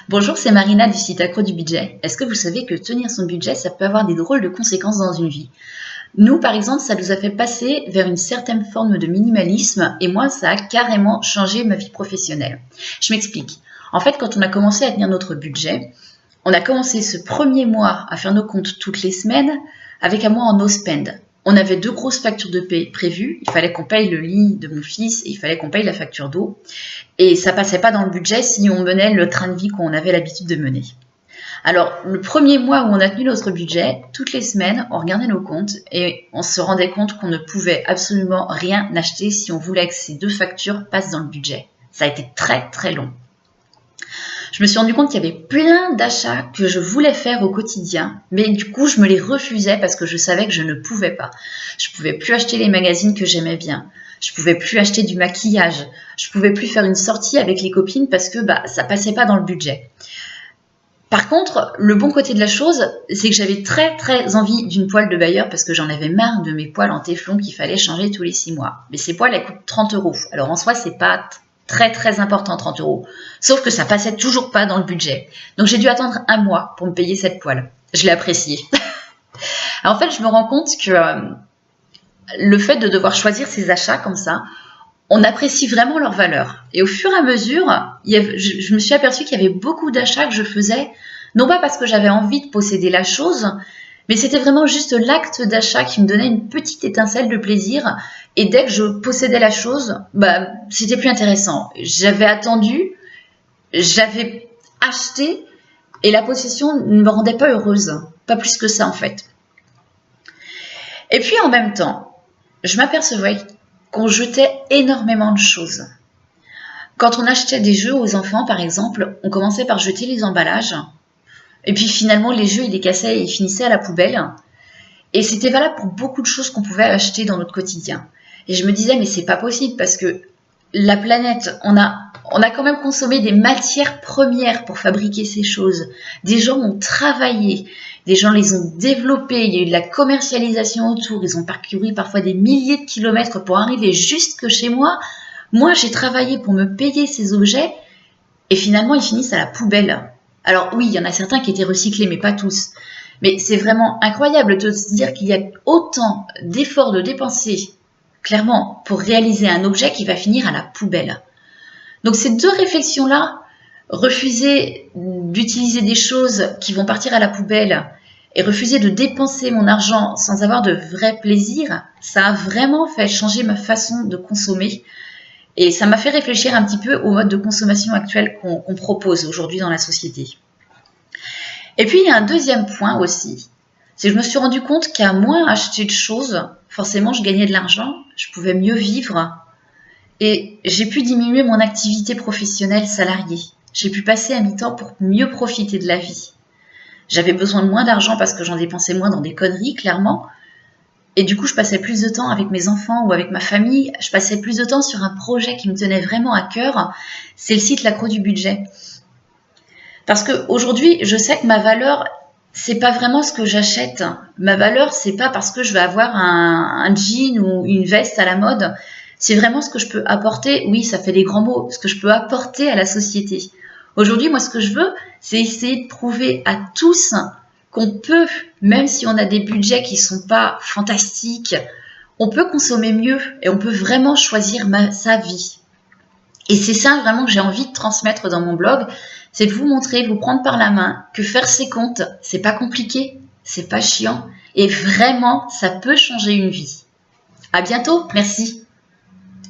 Bonjour, c'est Marina du site Accro du budget. Est-ce que vous savez que tenir son budget, ça peut avoir des drôles de conséquences dans une vie? Nous, par exemple, ça nous a fait passer vers une certaine forme de minimalisme et moi, ça a carrément changé ma vie professionnelle. Je m'explique. En fait, quand on a commencé à tenir notre budget, on a commencé ce premier mois à faire nos comptes toutes les semaines avec un mois en no spend. On avait 2 grosses factures de paie prévues. Il fallait qu'on paye le lit de mon fils et il fallait qu'on paye la facture d'eau. Et ça passait pas dans le budget si on menait le train de vie qu'on avait l'habitude de mener. Alors, le premier mois où on a tenu notre budget, toutes les semaines, on regardait nos comptes et on se rendait compte qu'on ne pouvait absolument rien acheter si on voulait que ces 2 factures passent dans le budget. Ça a été très très long. Je me suis rendu compte qu'il y avait plein d'achats que je voulais faire au quotidien, mais du coup, je me les refusais parce que je savais que je ne pouvais pas. Je pouvais plus acheter les magazines que j'aimais bien. Je pouvais plus acheter du maquillage. Je pouvais plus faire une sortie avec les copines parce que ça passait pas dans le budget. Par contre, le bon côté de la chose, c'est que j'avais très très envie d'une poêle de Bayer parce que j'en avais marre de mes poêles en téflon qu'il fallait changer tous les 6 mois. Mais ces poêles, elles coûtent 30 €. Alors en soi, c'est pas très très important, 30 €. Sauf que ça passait toujours pas dans le budget. Donc j'ai dû attendre un mois pour me payer cette poêle. Je l'ai appréciée. Alors en fait, je me rends compte que le fait de devoir choisir ses achats comme ça, on apprécie vraiment leur valeur. Et au fur et à mesure, je me suis aperçue qu'il y avait beaucoup d'achats que je faisais, non pas parce que j'avais envie de posséder la chose, mais c'était vraiment juste l'acte d'achat qui me donnait une petite étincelle de plaisir. Et dès que je possédais la chose, c'était plus intéressant. J'avais attendu, j'avais acheté, et la possession ne me rendait pas heureuse. Pas plus que ça, en fait. Et puis, en même temps, je m'apercevais qu'on jetait énormément de choses. Quand on achetait des jeux aux enfants, par exemple, on commençait par jeter les emballages. Et puis finalement, les jeux, ils les cassaient et ils finissaient à la poubelle. Et c'était valable pour beaucoup de choses qu'on pouvait acheter dans notre quotidien. Et je me disais, mais c'est pas possible parce que la planète, on a quand même consommé des matières premières pour fabriquer ces choses. Des gens ont travaillé, des gens les ont développées, il y a eu de la commercialisation autour, ils ont parcouru parfois des milliers de kilomètres pour arriver jusque chez moi. Moi, j'ai travaillé pour me payer ces objets et finalement, ils finissent à la poubelle. Alors oui, il y en a certains qui étaient recyclés, mais pas tous. Mais c'est vraiment incroyable de se dire qu'il y a autant d'efforts de dépenser, clairement, pour réaliser un objet qui va finir à la poubelle. Donc ces 2 réflexions-là, refuser d'utiliser des choses qui vont partir à la poubelle et refuser de dépenser mon argent sans avoir de vrai plaisir, ça a vraiment fait changer ma façon de consommer. Et ça m'a fait réfléchir un petit peu au mode de consommation actuel qu'on propose aujourd'hui dans la société. Et puis, il y a un deuxième point aussi, c'est que je me suis rendu compte qu'à moins acheter de choses, forcément, je gagnais de l'argent, je pouvais mieux vivre et j'ai pu diminuer mon activité professionnelle salariée. J'ai pu passer à mi-temps pour mieux profiter de la vie. J'avais besoin de moins d'argent parce que j'en dépensais moins dans des conneries, clairement. Et du coup, je passais plus de temps avec mes enfants ou avec ma famille. Je passais plus de temps sur un projet qui me tenait vraiment à cœur. C'est le site L'Accro du budget. Parce qu'aujourd'hui, je sais que ma valeur, c'est pas vraiment ce que j'achète. Ma valeur, c'est pas parce que je vais avoir un jean ou une veste à la mode. C'est vraiment ce que je peux apporter. Oui, ça fait des grands mots. Ce que je peux apporter à la société. Aujourd'hui, moi, ce que je veux, c'est essayer de prouver à tous qu'on peut, même si on a des budgets qui sont pas fantastiques, on peut consommer mieux et on peut vraiment choisir sa vie. Et c'est ça vraiment que j'ai envie de transmettre dans mon blog, c'est de vous montrer, de vous prendre par la main, que faire ses comptes, c'est pas compliqué, c'est pas chiant, et vraiment, ça peut changer une vie. À bientôt, merci.